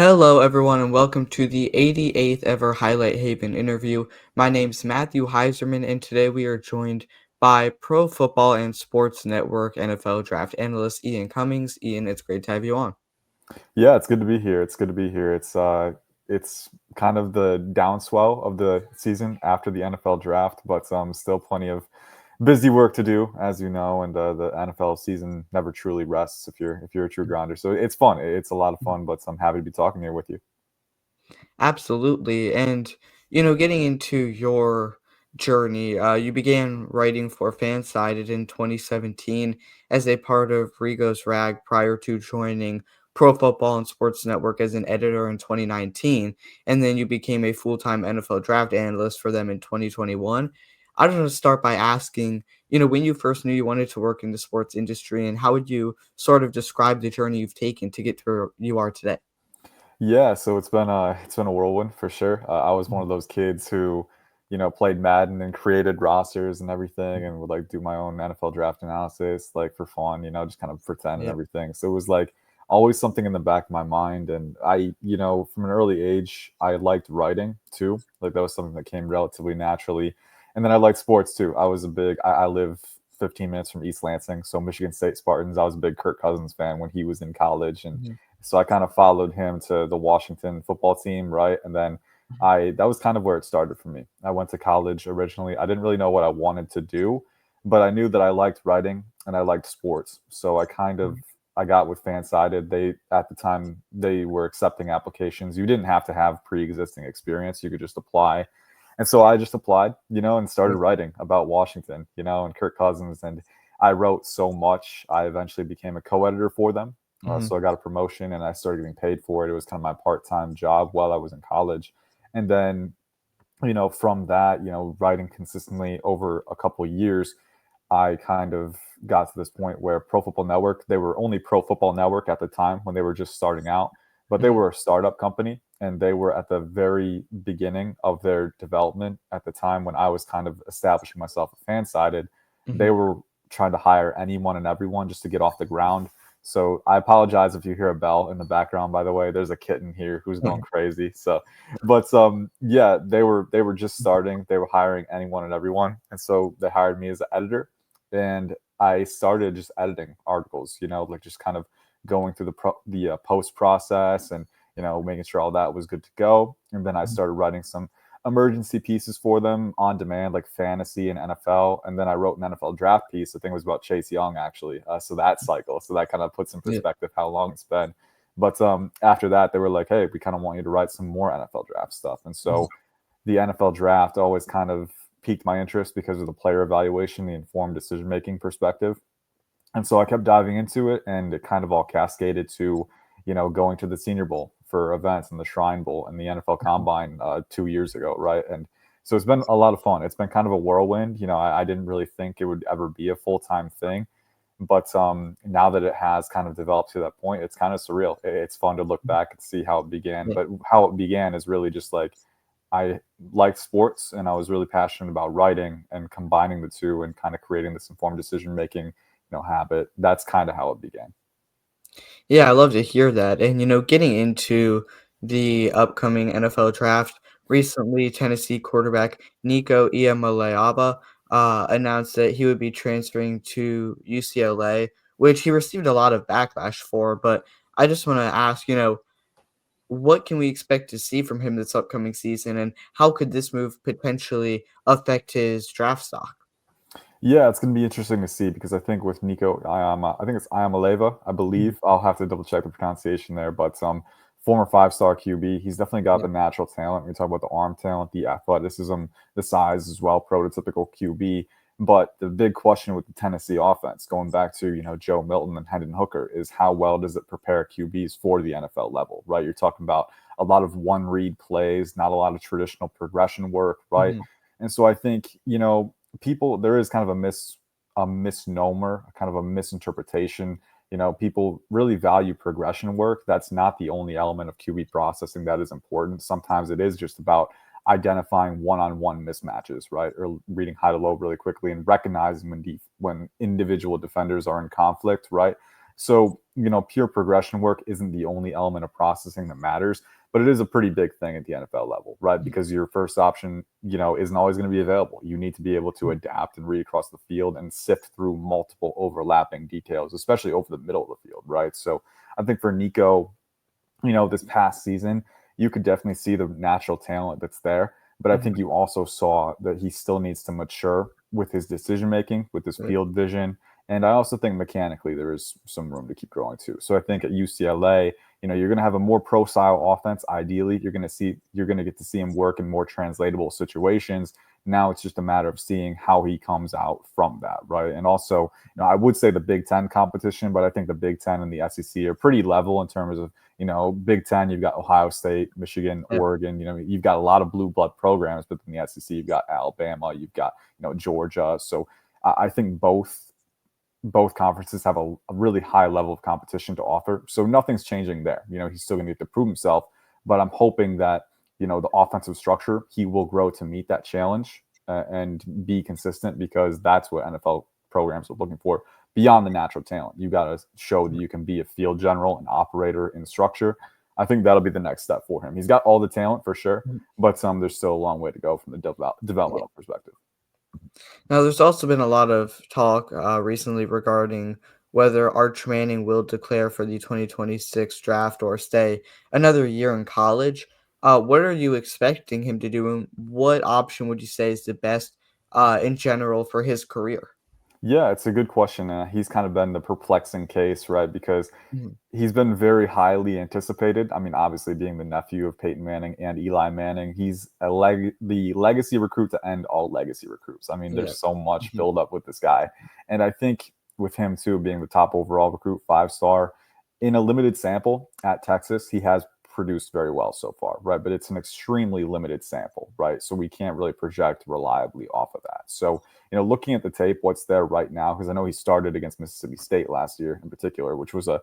Hello, everyone, and welcome to the 88th ever Highlight Haven interview. My name's Matthew Heiserman, and today we are joined by Pro Football and Sports Network NFL Draft Analyst Ian Cummings. Ian, it's great to have you on. Yeah, it's good to be here. It's good to be here. It's kind of the downswell of the season after the NFL draft, but still plenty of busy work to do, as you know, and the NFL season never truly rests if you're a true grinder. So it's fun. It's a lot of fun, but I'm happy to be talking here with you. Absolutely. And, getting into your journey, you began writing for Fansided in 2017 as a part of Rigo's Rag prior to joining Pro Football and Sports Network as an editor in 2019. And then you became a full time NFL draft analyst for them in 2021. I just want to start by asking, when you first knew you wanted to work in the sports industry, and how would you sort of describe the journey you've taken to get to where you are today? Yeah, so it's been a whirlwind for sure. I was one of those kids who, played Madden and created rosters and everything, and would like do my own NFL draft analysis, like for fun, just kind of pretend and Yep. everything. So it was like always something in the back of my mind, and from an early age, I liked writing too. Like that was something that came relatively naturally, and then I liked sports too. I live 15 minutes from East Lansing, so Michigan State Spartans. I was a big Kirk Cousins fan when he was in college, and Mhm. so I kind of followed him to the Washington football team, right? And then I that was kind of where it started for me. I went to college originally. I didn't really know what I wanted to do, but I knew that I liked writing and I liked sports. So I got with Fansided. They at the time they were accepting applications. You didn't have to have pre-existing experience. You could just apply. And so I just applied, and started Mhm. writing about Washington, and Kirk Cousins. And I wrote so much. I eventually became a co-editor for them, Mhm. so I got a promotion and I started getting paid for it. It was kind of my part-time job while I was in college. And then, from that, writing consistently over a couple of years, I kind of got to this point where Pro Football Network, they were only Pro Football Network at the time when they were just starting out, but they Mhm. were a startup company and they were at the very beginning of their development at the time when I was kind of establishing myself a fan sided. They Mhm. were trying to hire anyone and everyone just to get off the ground. So I apologize if you hear a bell in the background, by the way. There's a kitten here who's going crazy. Yeah, they were just starting. They were hiring anyone and everyone. And so they hired me as an editor and I started just editing articles, like just kind of going through the post process and making sure all that was good to go. And then I started writing some emergency pieces for them on demand, like fantasy and NFL. And then I wrote an NFL draft piece. I think it was about Chase Young actually. So that cycle, so that kind of puts in Yeah. perspective how long it's been. But after that, they were like, "Hey, we kind of want you to write some more NFL draft stuff." And Mhm. so the NFL draft always kind of piqued my interest because of the player evaluation, the informed decision making perspective. And so I kept diving into it, and it kind of all cascaded to, going to the Senior Bowl for events and the Shrine Bowl and the NFL Combine 2 years ago, right? And so it's been a lot of fun. It's been kind of a whirlwind. I didn't really think it would ever be a full time thing, but now that it has kind of developed to that point, it's kind of surreal. It's fun to look back and see how it began. Yeah. But how it began is really just like I liked sports and I was really passionate about writing and combining the two and kind of creating this informed decision making, habit. That's kind of how it began. Yeah, I love to hear that. And, getting into the upcoming NFL draft, recently Tennessee quarterback Nico Iamaleava announced that he would be transferring to UCLA, which he received a lot of backlash for. But I just want to ask, what can we expect to see from him this upcoming season, and how could this move potentially affect his draft stock? Yeah, it's going to be interesting to see because I think with Nico Iama, I think it's Iamaleva, I Mhm. believe. I'll have to double check the pronunciation there, but former five-star QB, he's definitely got Yeah. the natural talent. We talk about the arm talent, the athleticism, the size as well, prototypical QB. But the big question with the Tennessee offense, going back to Joe Milton and Hendon Hooker, is how well does it prepare QBs for the NFL level, right? You're talking about a lot of one-read plays, not a lot of traditional progression work, right? Mhm. And so I think people there is kind of a misnomer, kind of a misinterpretation. People really value progression work. That's not the only element of QB processing that is important. Sometimes it is just about identifying one-on-one mismatches, right? Or reading high to low really quickly and recognizing when individual defenders are in conflict, right? So, pure progression work isn't the only element of processing that matters, but it is a pretty big thing at the NFL level, right? Mhm. Because your first option, isn't always going to be available. You need to be able to Mhm. adapt and read across the field and sift through multiple overlapping details, especially over the middle of the field, right? So I think for Nico, this past season, you could definitely see the natural talent that's there. But I Mhm. think you also saw that he still needs to mature with his decision making, with his Right. field vision. And I also think mechanically there is some room to keep growing too. So I think at UCLA, you're going to have a more pro style offense. Ideally, you're going to get to see him work in more translatable situations. Now it's just a matter of seeing how he comes out from that, right? And also, I would say the Big Ten competition, but I think the Big Ten and the SEC are pretty level in terms of Big Ten, you've got Ohio State, Michigan, Yeah. Oregon. You've got a lot of blue blood programs, but in the SEC, you've got Alabama, you've got Georgia. So I think both conferences have a really high level of competition to offer. So nothing's changing there. He's still going to get to prove himself, but I'm hoping that the offensive structure he will grow to meet that challenge and be consistent because that's what NFL programs are looking for beyond the natural talent. You got to show that you can be a field general, an operator in structure. I think that'll be the next step for him. He's got all the talent for sure, Mhm. but there's still a long way to go from the Yeah. developmental perspective. Now, there's also been a lot of talk recently regarding whether Arch Manning will declare for the 2026 draft or stay another year in college. What are you expecting him to do, and what option would you say is the best in general for his career? Yeah, it's a good question. He's kind of been the perplexing case, right? Because Mhm. he's been very highly anticipated. I mean, obviously, being the nephew of Peyton Manning and Eli Manning, he's the legacy recruit to end all legacy recruits. I mean, Yeah. there's so much Mhm. build up with this guy. And I think with him, too, being the top overall recruit, 5-star, in a limited sample at Texas, he has produced very well so far, right? But it's an extremely limited sample, right? So we can't really project reliably off of that. So, looking at the tape, what's there right now, because I know he started against Mississippi State last year in particular, which was a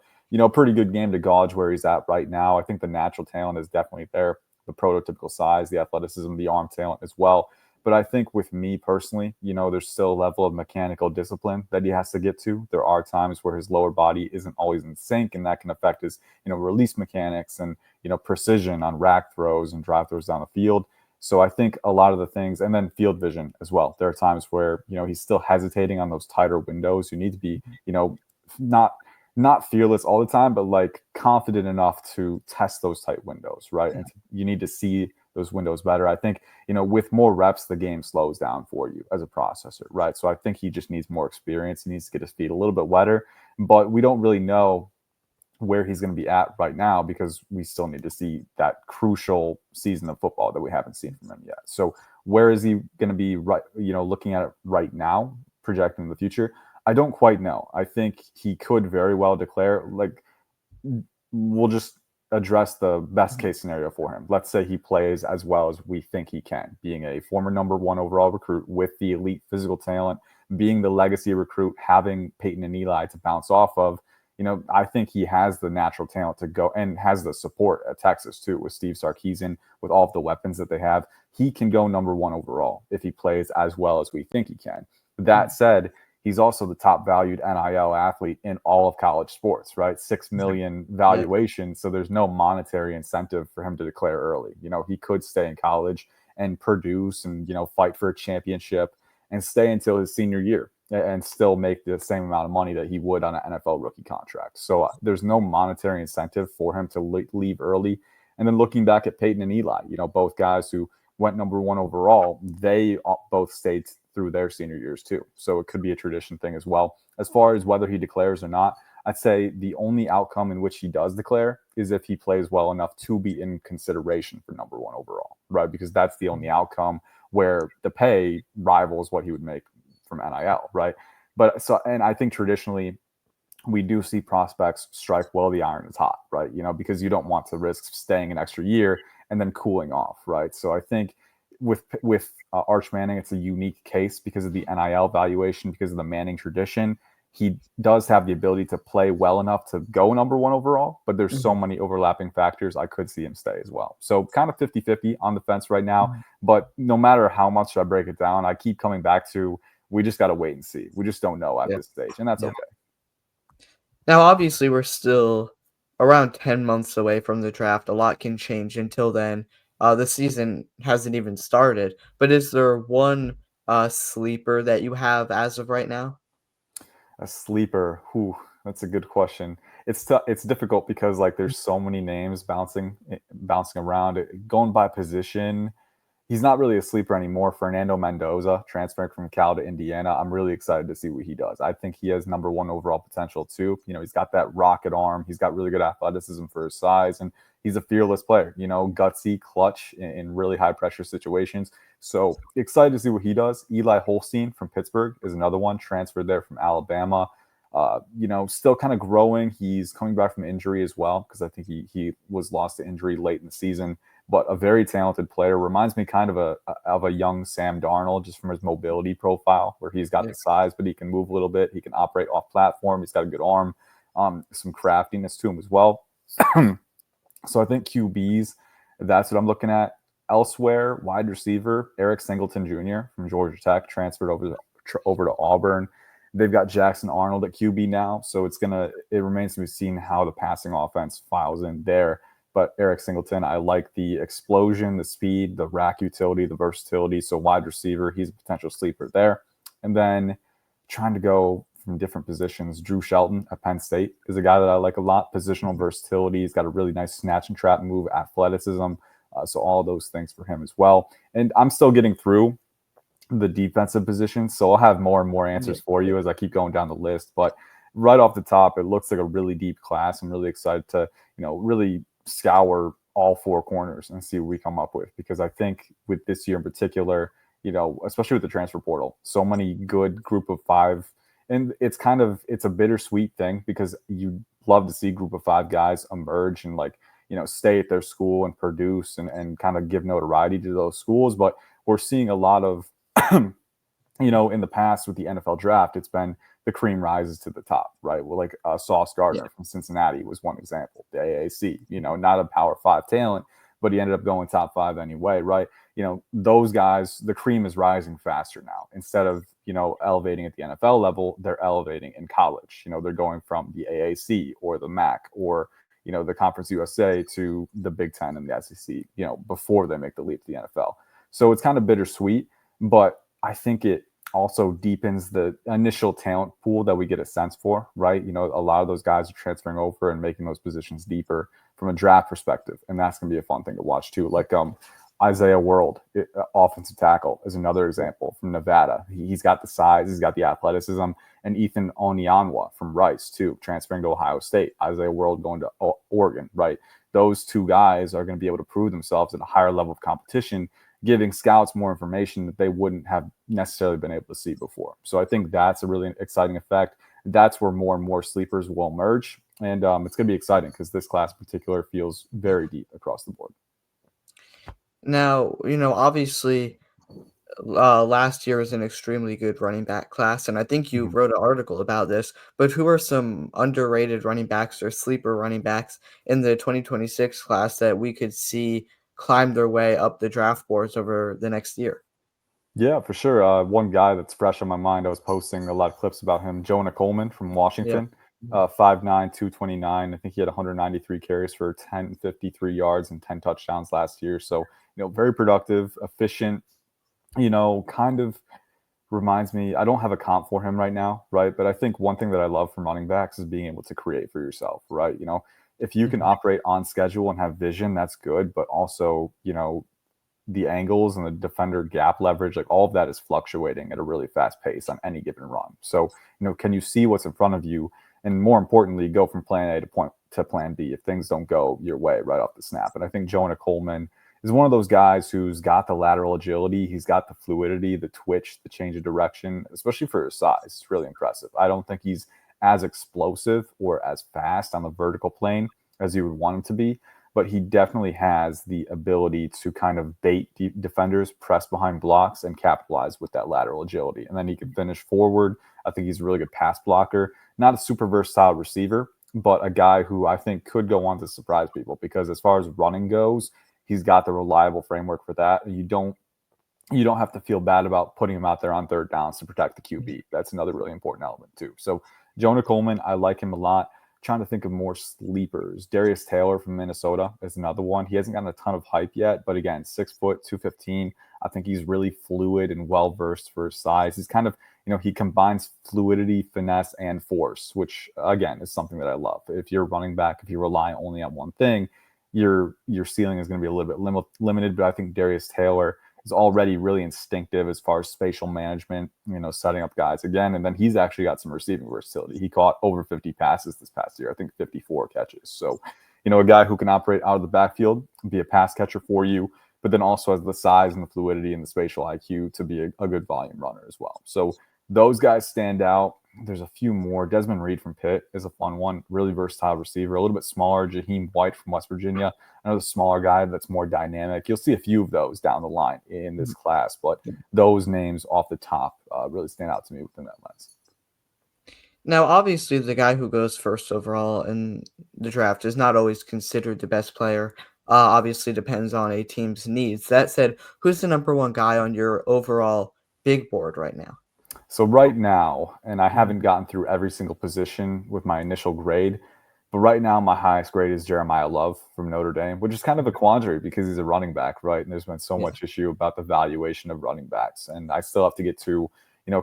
pretty good game to gauge where he's at right now. I think the natural talent is definitely there, the prototypical size, the athleticism, the arm talent as well. But I think with me personally, there's still a level of mechanical discipline that he has to get to. There are times where his lower body isn't always in sync, and that can affect his, release mechanics and, precision on rack throws and drive throws down the field. So I think a lot of the things, and then field vision as well. There are times where he's still hesitating on those tighter windows. You need to be, not fearless all the time, but like confident enough to test those tight windows, right? Yeah. And you need to see those windows better. I think, with more reps, the game slows down for you as a processor, right? So I think he just needs more experience. He needs to get his feet a little bit wetter, but we don't really know where he's going to be at right now because we still need to see that crucial season of football that we haven't seen from him yet. So where is he going to be right, looking at it right now, projecting the future? I don't quite know. I think he could very well declare, like, we'll just address the best Mhm. case scenario for him. Let's say he plays as well as we think he can, being a former number one overall recruit with the elite physical talent, being the legacy recruit, having Peyton and Eli to bounce off of. I think he has the natural talent to go and has the support at Texas too with Steve Sarkisian, with all of the weapons that they have. He can go number one overall if he plays as well as we think he can. That Mhm. said, he's also the top valued NIL athlete in all of college sports, right? 6 million Yeah. valuation. So there's no monetary incentive for him to declare early. He could stay in college and produce and, fight for a championship and stay until his senior year and still make the same amount of money that he would on an NFL rookie contract. So there's no monetary incentive for him to leave early. And then looking back at Peyton and Eli, both guys who went number one overall, they both stayed through their senior years too. So it could be a tradition thing as well. As far as whether he declares or not, I'd say the only outcome in which he does declare is if he plays well enough to be in consideration for number one overall, right? Because that's the only outcome where the pay rivals what he would make from NIL, right? But so, and I think traditionally we do see prospects strike while the iron is hot, right? Because you don't want to risk staying an extra year and then cooling off, right? So I think with Arch Manning, it's a unique case because of the NIL valuation, because of the Manning tradition. He does have the ability to play well enough to go number one overall, but there's so Mhm. many overlapping factors. I could see him stay as well. So kind of 50-50 on the fence right now. Mhm. But no matter how much I break it down, I keep coming back to we just got to wait and see. We just don't know at Yeah. this stage, and that's Yeah. okay. Now, obviously, we're still around 10 months away from the draft. A lot can change until then. The season hasn't even started. But is there one sleeper that you have as of right now? A sleeper, whew, that's a good question. It's difficult because like there's so many names bouncing around. Going by position, he's not really a sleeper anymore. Fernando Mendoza transferring from Cal to Indiana. I'm really excited to see what he does. I think he has number one overall potential too. He's got that rocket arm. He's got really good athleticism for his size, and he's a fearless player. Gutsy, clutch in really high pressure situations. So excited to see what he does. Eli Holstein from Pittsburgh is another one, transferred there from Alabama. Still kind of growing. He's coming back from injury as well because I think he was lost to injury late in the season, but a very talented player. Reminds me kind of a young Sam Darnold just from his mobility profile, where he's got Yeah. the size, but he can move a little bit. He can operate off platform. He's got a good arm, some craftiness to him as well. So I think QBs, that's what I'm looking at. Elsewhere, wide receiver Eric Singleton Jr. from Georgia Tech transferred over to Auburn. They've got Jackson Arnold at QB now, so it remains to be seen how the passing offense files in there. But Eric Singleton, I like the explosion, the speed, the rack utility, the versatility. So wide receiver, he's a potential sleeper there. And then trying to go from different positions, Drew Shelton at Penn State is a guy that I like a lot. Positional versatility, he's got a really nice snatch and trap move, athleticism. So all those things for him as well. And I'm still getting through the defensive positions, so I'll have more and more Yeah. answers for you as I keep going down the list. But right off the top, it looks like a really deep class. I'm really excited to really scour all four corners and see what we come up with, because I think with this year in particular, especially with the transfer portal, so many good group of five, and it's a bittersweet thing because you love to see group of five guys emerge and like stay at their school and produce and kind of give notoriety to those schools. But we're seeing a lot of in the past with the NFL draft, it's been the cream rises to the top, right? Well, like Sauce Yeah. Gardner from Cincinnati was one example. The AAC, not a Power Five talent, but he ended up going top five anyway, right? Those guys, the cream is rising faster now. Instead of elevating at the NFL level, they're elevating in college. They're going from the AAC or the MAC or the Conference USA to the Big Ten and the SEC. Before they make the leap to the NFL. So it's kind of bittersweet, but I think it also deepens the initial talent pool that we get a sense for, right? A lot of those guys are transferring over and making those positions deeper from a draft perspective, and that's going to be a fun thing to watch too. Like Isaiah World, offensive tackle, is another example from Nevada. He's got the size, he's got the athleticism, and Ethan Onyanwa from Rice too, transferring to Ohio State. Isaiah World going to Oregon, right? Those two guys are going to be able to prove themselves at a higher level of competition, giving scouts more information that they wouldn't have necessarily been able to see before. So I think that's a really exciting effect. That's where more and more sleepers will emerge. And it's going to be exciting because this class in particular feels very deep across the board. Now, obviously, last year was an extremely good running back class, and I think you Mhm. wrote an article about this. But who are some underrated running backs or sleeper running backs in the 2026 class that we could see climb their way up the draft boards over the next year? Yeah, for sure. One guy that's fresh on my mind, I was posting a lot of clips about him, Jonah Coleman from Yeah. Washington, 5'9", 229. I think he had 193 carries for 1053 yards and 10 touchdowns last year. So, very productive, efficient, kind of reminds me, I don't have a comp for him right now, right? But I think one thing that I love from running backs is being able to create for yourself, right? If you can Mhm. operate on schedule and have vision, that's good. But also, the angles and the defender gap leverage, like all of that is fluctuating at a really fast pace on any given run. So, can you see what's in front of you? And more importantly, go from plan A to plan B if things don't go your way right off the snap. And I think Jonah Coleman is one of those guys who's got the lateral agility, he's got the fluidity, the twitch, the change of direction, especially for his size. It's really impressive. I don't think he's as explosive or as fast on the vertical plane as you would want him to be, but he definitely has the ability to kind of bait defenders, press behind blocks, and capitalize with that lateral agility. And then he can finish forward. I think he's a really good pass blocker. Not a super versatile receiver, but a guy who I think could go on to surprise people because as far as running goes, he's got the reliable framework for that. And you don't have to feel bad about putting him out there on third downs to protect the QB. That's another really important element too. So Jonah Coleman, I like him a lot. trying to think of more sleepers. Darius Taylor from Minnesota is another one. He hasn't gotten a ton of hype yet, but again, 6 foot, 215. I think he's really fluid and well versed for his size. He's kind of, he combines fluidity, finesse, and force, which again is something that I love. If you're running back, if you rely only on one thing, your ceiling is going to be a little bit limited. But I think Darius Taylor is already really instinctive as far as spatial management, setting up guys again. And then he's actually got some receiving versatility. He caught over 50 passes this past year, I think 54 catches. So, a guy who can operate out of the backfield, be a pass catcher for you, but then also has the size and the fluidity and the spatial IQ to be a good volume runner as well. So those guys stand out. There's a few more. Desmond Reed from Pitt is a fun one. Really versatile receiver. A little bit smaller. Jaheim White from West Virginia. Another smaller guy that's more dynamic. You'll see a few of those down the line in this class, but those names off the top really stand out to me within that lens. Now, obviously, the guy who goes first overall in the draft is not always considered the best player. Obviously, depends on a team's needs. That said, who's the number one guy on your overall big board right now? So right now, and I haven't gotten through every single position with my initial grade, but right now my highest grade is Jeremiah Love from Notre Dame, which is kind of a quandary because he's a running back, right? And there's been so much issue about the valuation of running backs. And I still have to get to,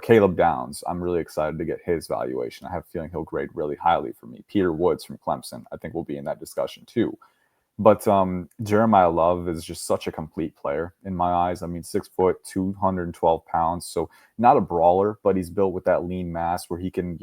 Caleb Downs. I'm really excited to get his valuation. I have a feeling he'll grade really highly for me. Peter Woods from Clemson, I think will be in that discussion too. But Jeremiah Love is just such a complete player in my eyes. I mean, 6 foot, 212 pounds. So not a brawler, but he's built with that lean mass where he can,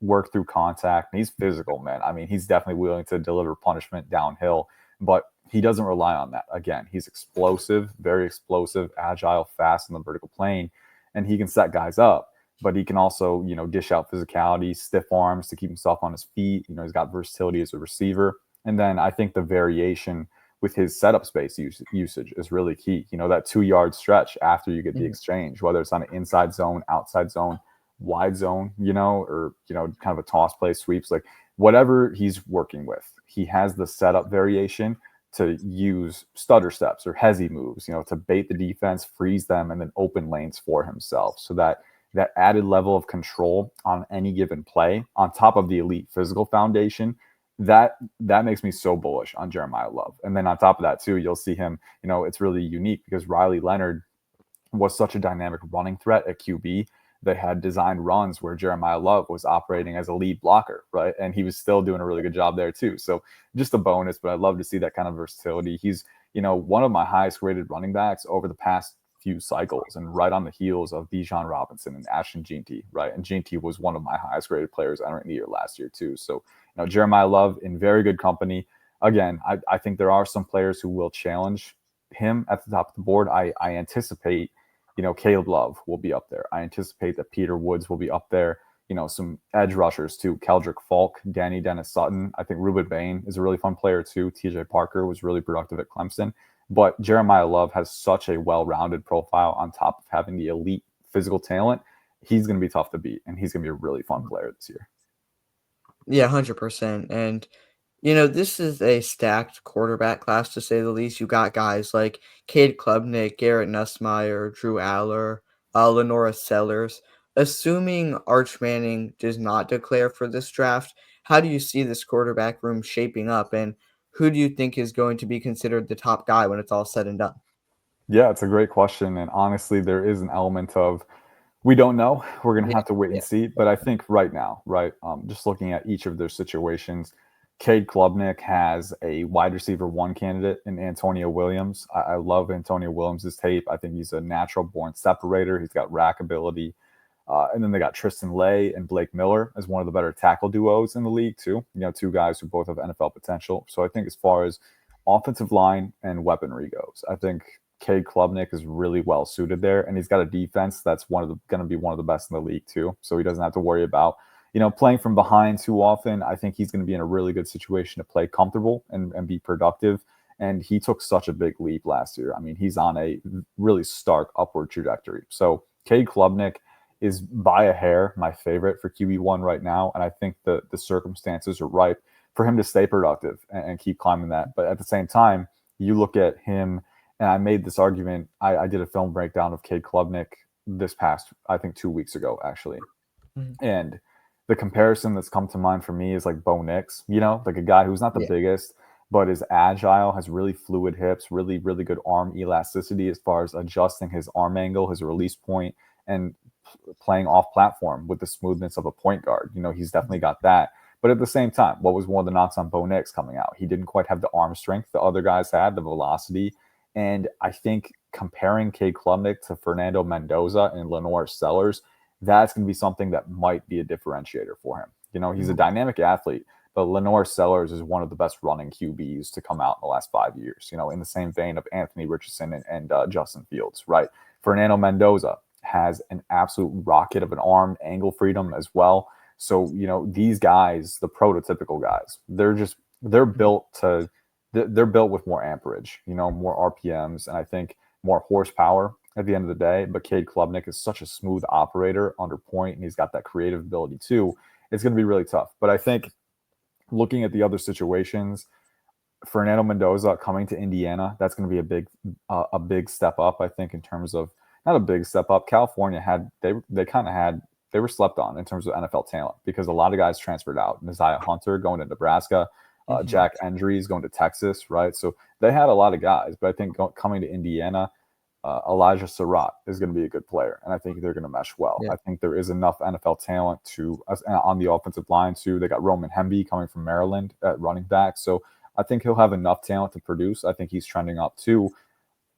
work through contact. And he's physical, man. I mean, he's definitely willing to deliver punishment downhill, but he doesn't rely on that. Again, he's explosive, very explosive, agile, fast in the vertical plane, and he can set guys up. But he can also, dish out physicality, stiff arms to keep himself on his feet. He's got versatility as a receiver. And then I think the variation with his setup space usage is really key. That 2 yard stretch after you get the exchange, whether it's on an inside zone, outside zone, wide zone, or, kind of a toss play, sweeps, like whatever he's working with, he has the setup variation to use stutter steps or hezzy moves, to bait the defense, freeze them, and then open lanes for himself. So that added level of control on any given play on top of the elite physical foundation, that makes me so bullish on Jeremiah Love. And then on top of that too, you'll see him, it's really unique because Riley Leonard was such a dynamic running threat at QB. They had designed runs where Jeremiah Love was operating as a lead blocker, right? And he was still doing a really good job there too. So just a bonus, but I'd love to see that kind of versatility. He's, one of my highest rated running backs over the past few cycles and right on the heels of Bijan Robinson and Ashton Jeanty, right? And Jeanty was one of my highest rated players entering the year last year too. So, Jeremiah Love in very good company. Again, I think there are some players who will challenge him at the top of the board. I anticipate, Caleb Love will be up there. I anticipate that Peter Woods will be up there. Some edge rushers too. Keldrick Falk, Danny Dennis Sutton. I think Ruben Bain is a really fun player too. TJ Parker was really productive at Clemson. But Jeremiah Love has such a well-rounded profile on top of having the elite physical talent. He's going to be tough to beat, and he's going to be a really fun player this year. Yeah, 100%. And, this is a stacked quarterback class, to say the least. You got guys like Cade Klubnik, Garrett Nussmeier, Drew Aller, Lenora Sellers. Assuming Arch Manning does not declare for this draft, how do you see this quarterback room shaping up? And who do you think is going to be considered the top guy when it's all said and done? Yeah, it's a great question. And honestly, there is an element of we don't know. We're going to Yeah, have to wait yeah. and see. But I think right now, right, just looking at each of their situations, Cade Klubnik has a wide receiver one candidate in Antonio Williams. I love Antonio Williams' tape. I think he's a natural born separator. He's got rack ability. And then they got Tristan Lay and Blake Miller as one of the better tackle duos in the league, too. Two guys who both have NFL potential. So I think as far as offensive line and weaponry goes, I think Cade Klubnik is really well suited there, and he's got a defense that's going to be one of the best in the league too. So he doesn't have to worry about playing from behind too often. I think he's going to be in a really good situation to play comfortable and be productive. And he took such a big leap last year. I mean, he's on a really stark upward trajectory. So Cade Klubnik is by a hair my favorite for QB1 right now, and I think the circumstances are ripe for him to stay productive and keep climbing that. But at the same time, you look at him. And I made this argument. I did a film breakdown of Cade Klubnik this past, I think 2 weeks ago, actually. Mhm. And The comparison that's come to mind for me is like Bo Nix, like a guy who's not the Yeah. biggest, but is agile, has really fluid hips, really, really good arm elasticity as far as adjusting his arm angle, his release point, and playing off platform with the smoothness of a point guard. He's definitely got that. But at the same time, what was one of the knocks on Bo Nix coming out? He didn't quite have the arm strength the other guys had, the velocity. And I think comparing Cade Klubnik to Fernando Mendoza and Lenore Sellers, that's going to be something that might be a differentiator for him. He's a Mhm. dynamic athlete, but Lenore Sellers is one of the best running QBs to come out in the last 5 years, in the same vein of Anthony Richardson and Justin Fields, right? Fernando Mendoza has an absolute rocket of an arm, angle freedom as well. So, these guys, the prototypical guys, they're Mhm. built to, they're built with more amperage, more RPMs, and I think more horsepower at the end of the day. But Cade Klubnik is such a smooth operator under point, and he's got that creative ability too. It's going to be really tough. But I think looking at the other situations, Fernando Mendoza coming to Indiana, that's going to be a big step up. I think in terms of not a big step up. California had they kind of had they were slept on in terms of NFL talent because a lot of guys transferred out. Messiah Hunter going to Nebraska, Mhm. Jack Endries going to Texas, right? So they had a lot of guys, but I think coming to Indiana, Elijah Surratt is going to be a good player, and I think they're going to mesh well. Yeah. I think there is enough NFL talent on the offensive line too. They got Roman Hemby coming from Maryland at running back, so I think he'll have enough talent to produce. I think he's trending up too.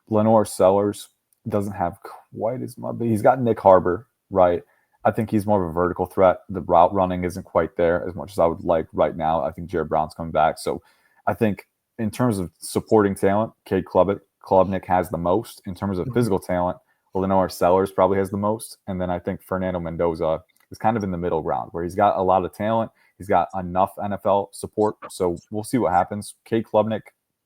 Lenore Sellers doesn't have quite as much, but he's got Nick Harbor, right? I think he's more of a vertical threat. The route running isn't quite there as much as I would like right now. I think Jared Brown's coming back. So I think in terms of supporting talent, Cade Klubnik has the most. In terms of Mhm. physical talent, Lenore Sellers probably has the most. And then I think Fernando Mendoza is kind of in the middle ground where he's got a lot of talent. He's got enough NFL support. So we'll see what happens. Cade Klubnik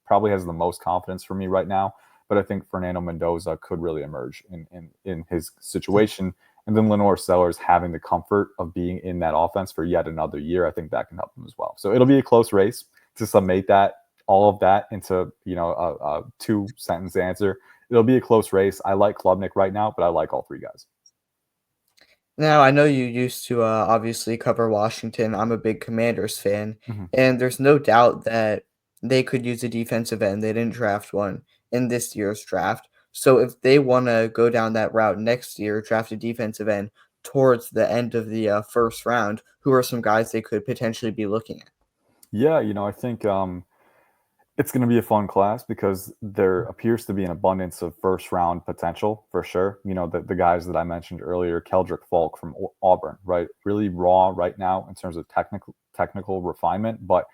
probably has the most confidence for me right now, but I think Fernando Mendoza could really emerge in his situation. And then Lenore Sellers having the comfort of being in that offense for yet another year, I think that can help him as well. So it'll be a close race to summate that all of that into a 2 sentence answer. It'll be a close race. I like Klubnik right now, but I like all three guys. Now, I know you used to obviously cover Washington. I'm a big Commanders fan, Mhm. and there's no doubt that they could use a defensive end. They didn't draft one in this year's draft. So if they want to go down that route next year, draft a defensive end towards the end of the first round, who are some guys they could potentially be looking at? Yeah, I think it's going to be a fun class because there appears to be an abundance of first round potential for sure. The guys that I mentioned earlier, Keldrick Falk from Auburn, right? Really raw right now in terms of technical refinement, but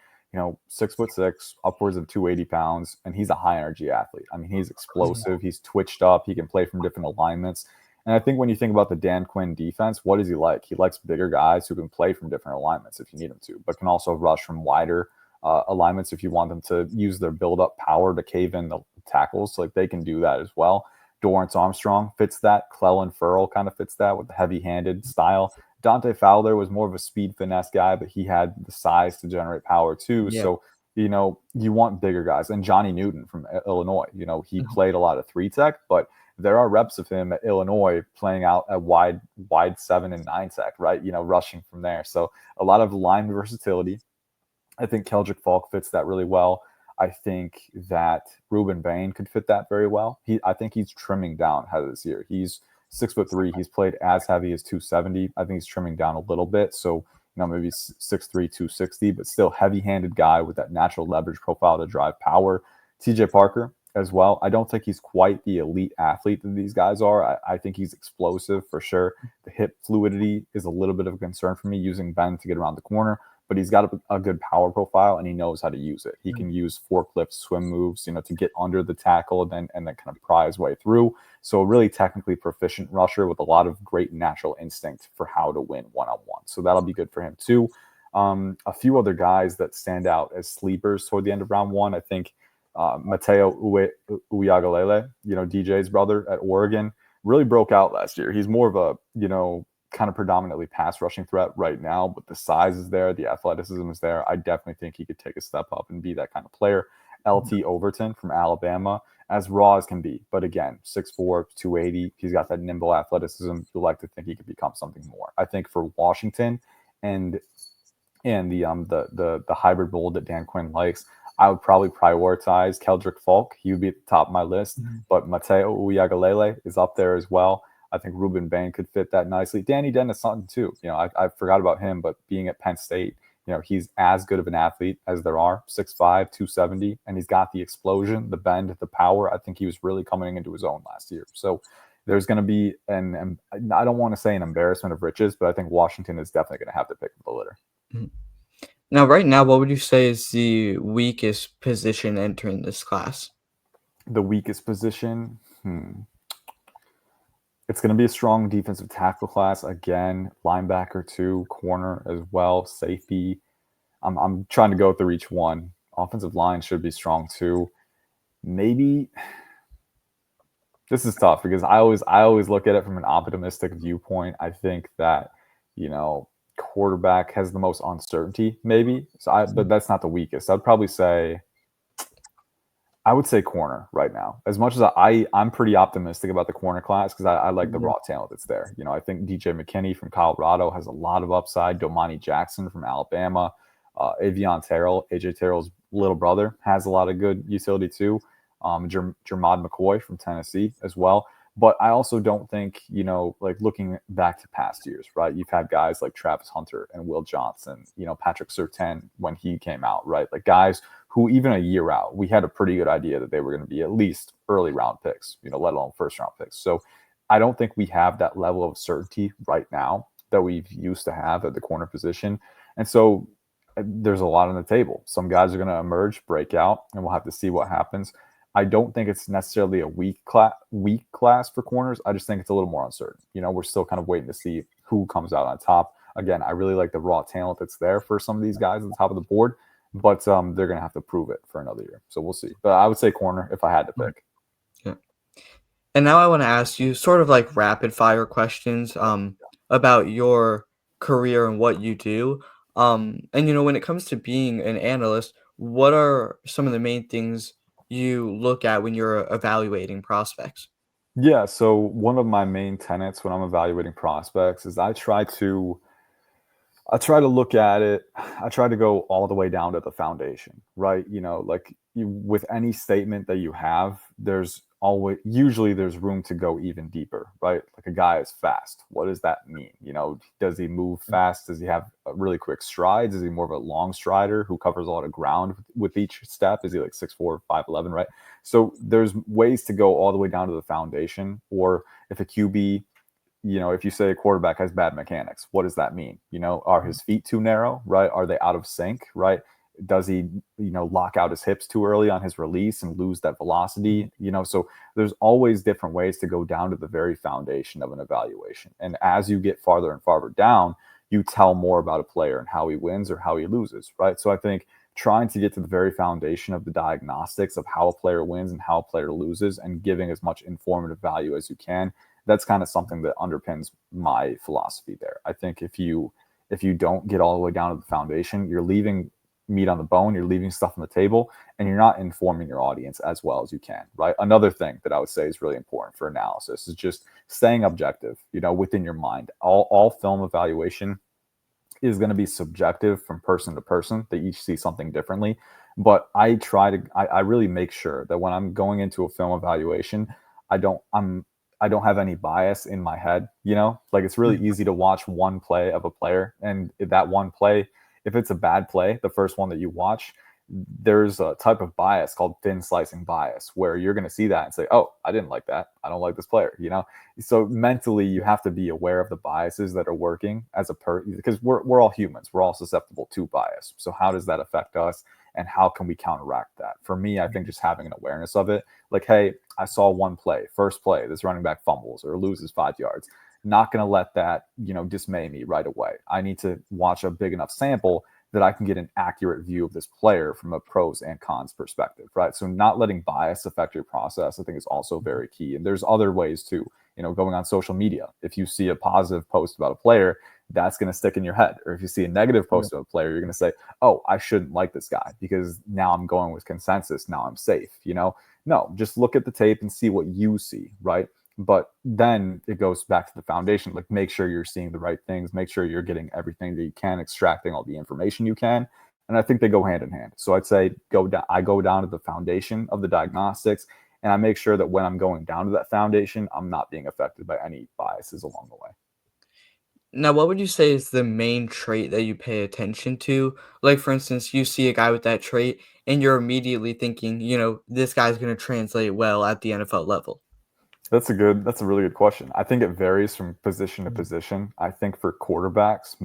6'6", upwards of 280 pounds, and he's a high energy athlete. I mean, he's Mhm. explosive, he's twitched up, he can play from different alignments. And I think when you think about the Dan Quinn defense, what is he like? He likes bigger guys who can play from different alignments if you need them to, but can also rush from wider alignments if you want them to use their build-up power to cave in the tackles. So, like, they can do that as well. Dorrance Armstrong fits that. Clellan Ferrell kind of fits that with the heavy-handed style. Dante Fowler was more of a speed finesse guy, but he had the size to generate power too. Yeah. So, you want bigger guys. And Johnny Newton from Illinois, he Mhm. played a lot of three tech, but there are reps of him at Illinois playing out at wide 7 and 9 tech, right? Rushing from there. So a lot of line versatility. I think Keldrick Falk fits that really well. I think that Ruben Bain could fit that very well. I think he's trimming down ahead of this year. He's 6'3". He's played as heavy as 270. I think he's trimming down a little bit. So, maybe 6'3", 260, but still heavy-handed guy with that natural leverage profile to drive power. TJ Parker as well. I don't think he's quite the elite athlete that these guys are. I think he's explosive for sure. The hip fluidity is a little bit of a concern for me using Ben to get around the corner, but he's got a good power profile and he knows how to use it. He can use forklift swim moves, to get under the tackle and then kind of pry his way through. So a really technically proficient rusher with a lot of great natural instinct for how to win one-on-one. So that'll be good for him too. A few other guys that stand out as sleepers toward the end of round one, I think Mateo Uyagalele, DJ's brother at Oregon, really broke out last year. He's more of a, kind of predominantly pass rushing threat right now, but the size is there, the athleticism is there. I definitely think he could take a step up and be that kind of player. LT Overton from Alabama, as raw as can be, but again, 6'4", 280. He's got that nimble athleticism. You'd like to think he could become something more. I think for Washington, and the hybrid mold that Dan Quinn likes, I would probably prioritize Keldrick Falk. He would be at the top of my list, Mhm. but Mateo Uyagalele is up there as well. I think Ruben Bain could fit that nicely. Danny Dennis Sutton too. I forgot about him, but being at Penn State, he's as good of an athlete as there are, 6'5", 270, and he's got the explosion, the bend, the power. I think he was really coming into his own last year. So there's going to be and I don't want to say an embarrassment of riches, but I think Washington is definitely going to have to pick up the litter. Mhm. Now, right now, what would you say is the weakest position entering this class? The weakest position, it's going to be a strong defensive tackle class again, linebacker too, corner as well, safety. I'm trying to go through each one. Offensive line should be strong too. Maybe this is tough because I always look at it from an optimistic viewpoint. I think that you know quarterback has the most uncertainty, maybe. But that's not the weakest. I would say corner right now. As much as I'm pretty optimistic about the corner class because I like the Mhm. raw talent that's there. I think DJ McKinney from Colorado has a lot of upside. Domani Jackson from Alabama, Avion Terrell, AJ Terrell's little brother, has a lot of good utility too. Jermod McCoy from Tennessee as well. But I also don't think, like looking back to past years, right? You've had guys like Travis Hunter and Will Johnson, Patrick Surtain when he came out, right? Like guys who even a year out, we had a pretty good idea that they were going to be at least early round picks, let alone first round picks. So I don't think we have that level of certainty right now that we've used to have at the corner position. And so there's a lot on the table. Some guys are going to emerge, break out, and we'll have to see what happens. I don't think it's necessarily a weak class for corners. I just think it's a little more uncertain. We're still kind of waiting to see who comes out on top. Again, I really like the raw talent that's there for some of these guys at the top of the board, but they're going to have to prove it for another year. So we'll see. But I would say corner if I had to Mhm. pick. Yeah. And now I want to ask you sort of like rapid fire questions about your career and what you do. And when it comes to being an analyst, what are some of the main things you look at when you're evaluating prospects? Yeah. So one of my main tenets when I'm evaluating prospects is I try to look at it. I try to go all the way down to the foundation, right? Like with any statement that you have, there's room to go even deeper, right? Like a guy is fast. What does that mean? Does he move fast? Does he have really quick strides? Is he more of a long strider who covers a lot of ground with each step? Is he like 6'4", 5'11", right? So there's ways to go all the way down to the foundation. Or if a QB, if you say a quarterback has bad mechanics, what does that mean? Are his feet too narrow, right? Are they out of sync, right? Does he, lock out his hips too early on his release and lose that velocity? So there's always different ways to go down to the very foundation of an evaluation. And as you get farther and farther down, you tell more about a player and how he wins or how he loses, right? So I think trying to get to the very foundation of the diagnostics of how a player wins and how a player loses and giving as much informative value as you can, that's kind of something that underpins my philosophy there. I think if you don't get all the way down to the foundation, you're leaving meat on the bone, you're leaving stuff on the table, and you're not informing your audience as well as you can, right? Another thing that I would say is really important for analysis is just staying objective, within your mind. All film evaluation is going to be subjective from person to person. They each see something differently. But I really make sure that when I'm going into a film evaluation, I don't I'm I don't have any bias in my head. Like it's really easy to watch one play of a player, and that one play, if it's a bad play, the first one that you watch, there's a type of bias called thin slicing bias where you're going to see that and say, oh, I didn't like that, I don't like this player. So mentally you have to be aware of the biases that are working as because we're all humans, we're all susceptible to bias. So how does that affect us, and how can we counteract that? For me, I think just having an awareness of it, like, hey, I saw one play, first play, this running back fumbles or loses 5 yards, not going to let that dismay me right away. I need to watch a big enough sample that I can get an accurate view of this player from a pros and cons perspective, right? So not letting bias affect your process, I think, is also very key. And there's other ways too, going on social media. If you see a positive post about a player, that's going to stick in your head. Or if you see a negative Yeah. post of a player, you're going to say, oh, I shouldn't like this guy because now I'm going with consensus. Now I'm safe. No, just look at the tape and see what you see, right? But then it goes back to the foundation, like make sure you're seeing the right things, make sure you're getting everything that you can, extracting all the information you can. And I think they go hand in hand. So I'd say I go down to the foundation of the diagnostics, and I make sure that when I'm going down to that foundation, I'm not being affected by any biases along the way. Now, what would you say is the main trait that you pay attention to? Like, for instance, you see a guy with that trait and you're immediately thinking, this guy's going to translate well at the NFL level. That's a really good question. I think it varies from position to Mhm. position. I think for quarterbacks,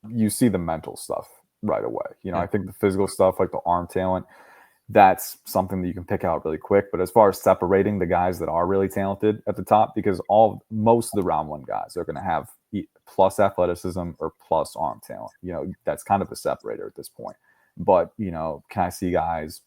you see the mental stuff right away. Yeah. I think the physical stuff like the arm talent, that's something that you can pick out really quick. But as far as separating the guys that are really talented at the top, because most of the round one guys are going to have plus athleticism or plus arm talent. That's kind of a separator at this point. But can I see guys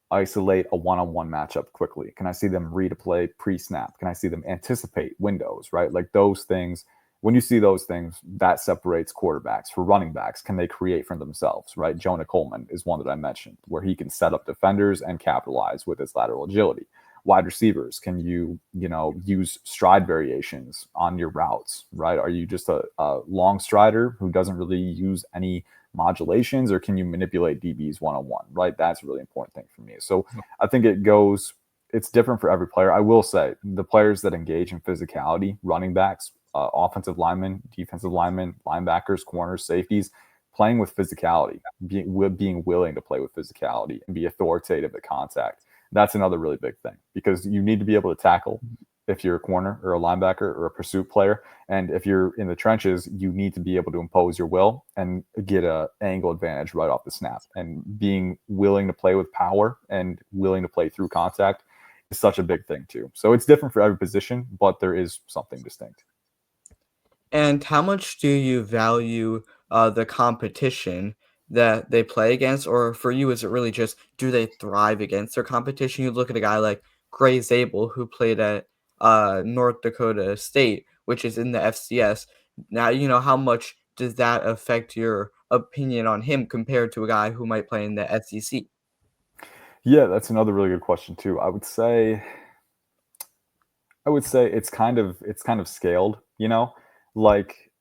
isolate a one-on-one matchup quickly? Can I see them read a play pre-snap? Can I see them anticipate windows? Right, like those things. When you see those things, that separates quarterbacks. For running backs, can they create for themselves? Right, Jonah Coleman is one that I mentioned, where he can set up defenders and capitalize with his lateral agility. Wide receivers, can you use stride variations on your routes? Right, are you just a long strider who doesn't really use any modulations, or can you manipulate DBs one on one? Right, that's a really important thing for me. So I think it's different for every player. I will say the players that engage in physicality, running backs, offensive linemen, defensive linemen, linebackers, corners, safeties, playing with physicality, being willing to play with physicality and be authoritative at contact. That's another really big thing, because you need to be able to tackle if you're a corner or a linebacker or a pursuit player. And if you're in the trenches, you need to be able to impose your will and get a angle advantage right off the snap. And being willing to play with power and willing to play through contact is such a big thing too. So it's different for every position, but there is something distinct. And how much do you value the competition that they play against? Or for you, is it really just do they thrive against their competition? You look at a guy like Gray Zabel, who played at North Dakota State, which is in the FCS. Now, how much does that affect your opinion on him compared to a guy who might play in the SEC? Yeah, that's another really good question too. I would say it's kind of scaled, like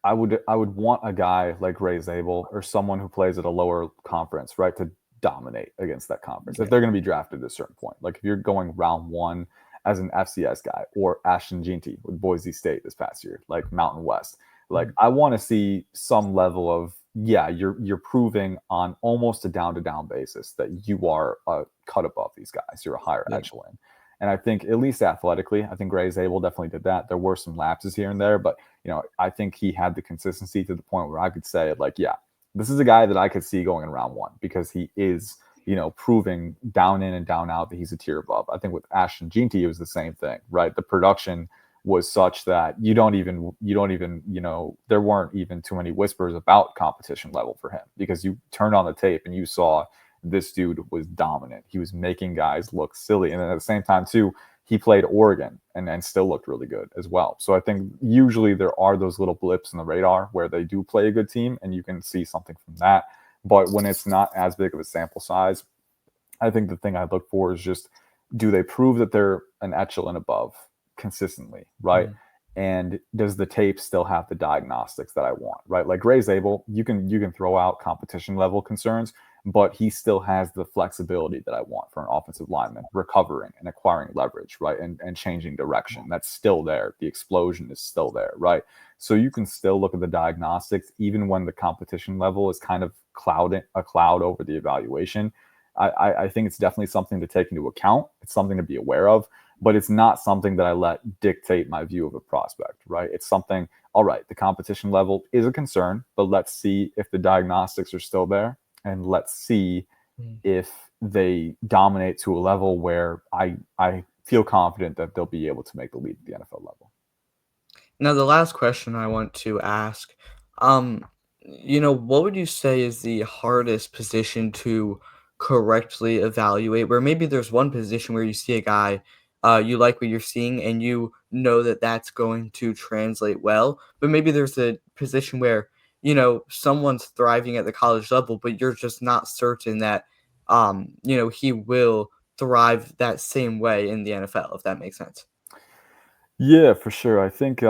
I would want a guy like Ray Zabel or someone who plays at a lower conference, right, to dominate against that conference if Yeah. they're going to be drafted at a certain point. Like if you're going round one as an FCS guy, or Ashton Jeanty with Boise State this past year, like Mountain West. Like Mhm. I want to see some level of, yeah, you're proving on almost a down to down basis that you are a cut above these guys. You're a higher Yeah. echelon. And I think at least athletically, I think Gray Zabel definitely did that. There were some lapses here and there, but I think he had the consistency to the point where I could say, like, yeah, this is a guy that I could see going in round one, because he is, proving down in and down out that he's a tier above. I think with Ashton Jeanty, it was the same thing, right? The production was such that there weren't even too many whispers about competition level for him, because you turned on the tape and you saw this dude was dominant. He was making guys look silly. And then at the same time, too, he played Oregon and still looked really good as well. So I think usually there are those little blips in the radar where they do play a good team and you can see something from that. But when it's not as big of a sample size, I think the thing I look for is just, do they prove that they're an echelon above consistently, right? Mhm. And does the tape still have the diagnostics that I want, right? Like Gray's able, you can throw out competition level concerns, but he still has the flexibility that I want for an offensive lineman, recovering and acquiring leverage, right? And changing direction. That's still there. The explosion is still there, right? So you can still look at the diagnostics even when the competition level is kind of clouding a cloud over the evaluation. I think it's definitely something to take into account. It's something to be aware of, but it's not something that I let dictate my view of a prospect, right? It's something, all right, the competition level is a concern, but let's see if the diagnostics are still there, and let's see Mhm. if they dominate to a level where I feel confident that they'll be able to make the leap at the NFL level. Now, the last question I want to ask, um, what would you say is the hardest position to correctly evaluate? Where maybe there's one position where you see a guy, you like what you're seeing, and you know that that's going to translate well. But maybe there's a position where, someone's thriving at the college level, but you're just not certain that, he will thrive that same way in the NFL, if that makes sense. Yeah, for sure. I think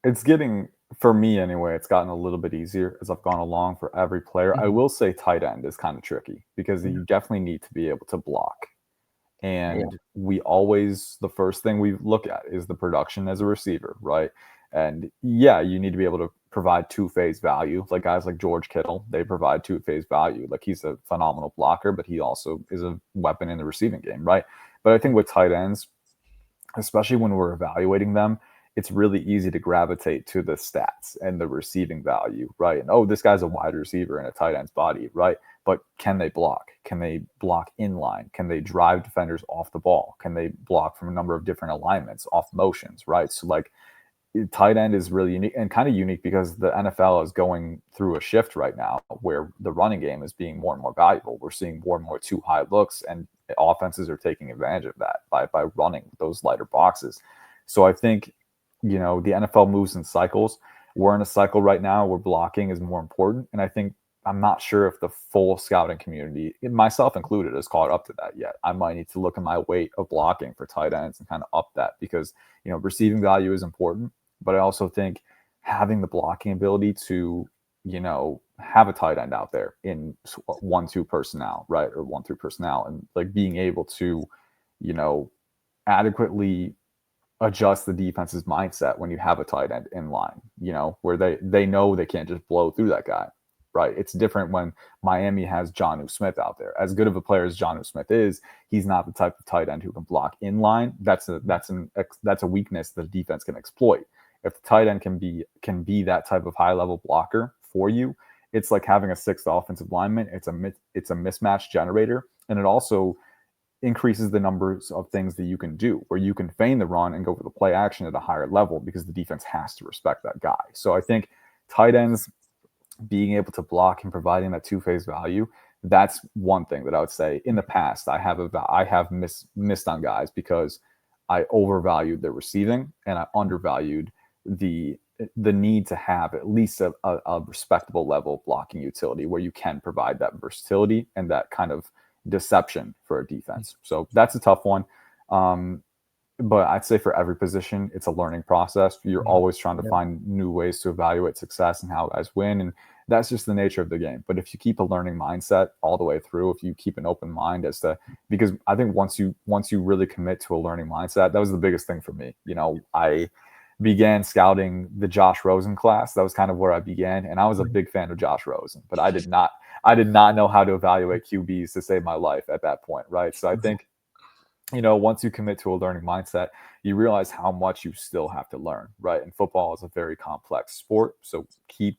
it's getting, for me anyway, it's gotten a little bit easier as I've gone along for every player. I Mhm. will say tight end is kind of tricky because Yeah. you definitely need to be able to block. Yeah. And we always, the first thing we look at is the production as a receiver, right? And yeah, you need to be able to provide two-phase value. Like guys like George Kittle, they provide two-phase value. Like he's a phenomenal blocker, but he also is a weapon in the receiving game, right? But I think with tight ends, especially when we're evaluating them, it's really easy to gravitate to the stats and the receiving value, right? And oh, this guy's a wide receiver in a tight end's body, right? But can they block? Can they block inline? Can they drive defenders off the ball? Can they block from a number of different alignments, off motions, right? So like tight end is really unique and kind of unique because the NFL is going through a shift right now where the running game is being more and more valuable. We're seeing more and more too high looks, and offenses are taking advantage of that by running those lighter boxes. So I think, the NFL moves in cycles. We're in a cycle right now where blocking is more important. And I think I'm not sure if the full scouting community, myself included, has caught up to that yet. I might need to look at my weight of blocking for tight ends and kind of up that because, receiving value is important, but I also think having the blocking ability to, have a tight end out there in 1-2 personnel, right? Or 1-3 personnel, and like being able to, you know, adequately adjust the defense's mindset when you have a tight end in line, where they know they can't just blow through that guy. Right. It's different when Miami has Jonnu Smith out there. As good of a player as Jonnu Smith is, he's not the type of tight end who can block in line. That's a weakness the defense can exploit. If the tight end can be that type of high level blocker for you, it's like having a sixth offensive lineman. It's a mismatch generator, and it also increases the numbers of things that you can do, where you can feign the run and go for the play action at a higher level because the defense has to respect that guy. So I think tight ends being able to block and providing that two-phase value, that's one thing that I would say. In the past, I have missed on guys because I overvalued their receiving and I undervalued the the need to have at least a respectable level of blocking utility where you can provide that versatility and that kind of deception for a defense. So that's a tough one. Um, but I'd say for every position, it's a learning process. You're Mhm. always trying to Yeah. find new ways to evaluate success and how guys win. And that's just the nature of the game. But if you keep a learning mindset all the way through, if you keep an open mind as to, because I think once you really commit to a learning mindset, that was the biggest thing for me. I began scouting the Josh Rosen class. That was kind of where I began. And I was a Mhm. big fan of Josh Rosen, but I did not know how to evaluate QBs to save my life at that point. Right. So I think, once you commit to a learning mindset, you realize how much you still have to learn, right? And football is a very complex sport, so keep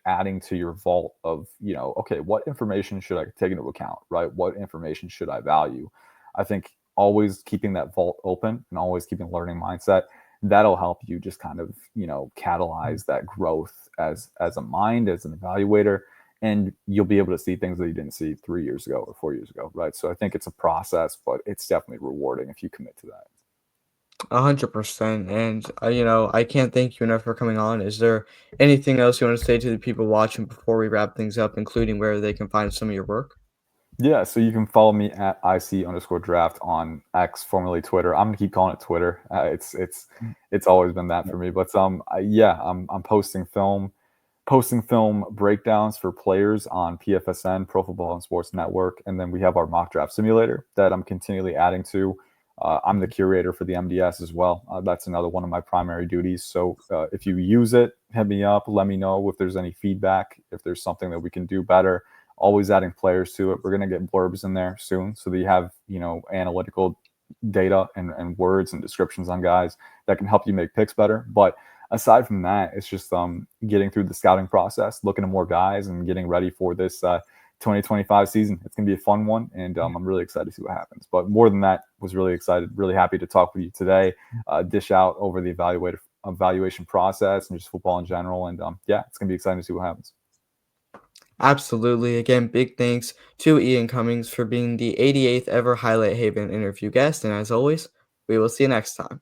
adding to your vault of, okay, what information should I take into account, right? What information should I value? I think always keeping that vault open and always keeping a learning mindset, that'll help you just kind of, Mhm. catalyze that growth as a mind, as an evaluator, and you'll be able to see things that you didn't see 3 years ago or 4 years ago, right? So I think it's a process, but it's definitely rewarding if you commit to that. 100%. And, I can't thank you enough for coming on. Is there anything else you want to say to the people watching before we wrap things up, including where they can find some of your work? Yeah, so you can follow me at IC_draft on X, formerly Twitter. I'm gonna keep calling it Twitter. It's always been that Yeah. for me. But yeah, I'm posting film breakdowns for players on PFSN, Pro Football and Sports Network, and then we have our mock draft simulator that I'm continually adding to. I'm the Mhm. curator for the MDS as well. That's another one of my primary duties. So if you use it, hit me up. Let me know if there's any feedback, if there's something that we can do better. Always adding players to it. We're gonna get blurbs in there soon, so that you have analytical data and words and descriptions on guys that can help you make picks better. But aside from that, it's just getting through the scouting process, looking at more guys, and getting ready for this 2025 season. It's gonna be a fun one, and I'm really excited to see what happens. But more than that, was really excited, really happy to talk with you today, dish out over the evaluation process and just football in general. And yeah, it's gonna be exciting to see what happens. Absolutely. Again, big thanks to Ian Cummings for being the 88th ever Highlight Haven interview guest. And as always, we will see you next time.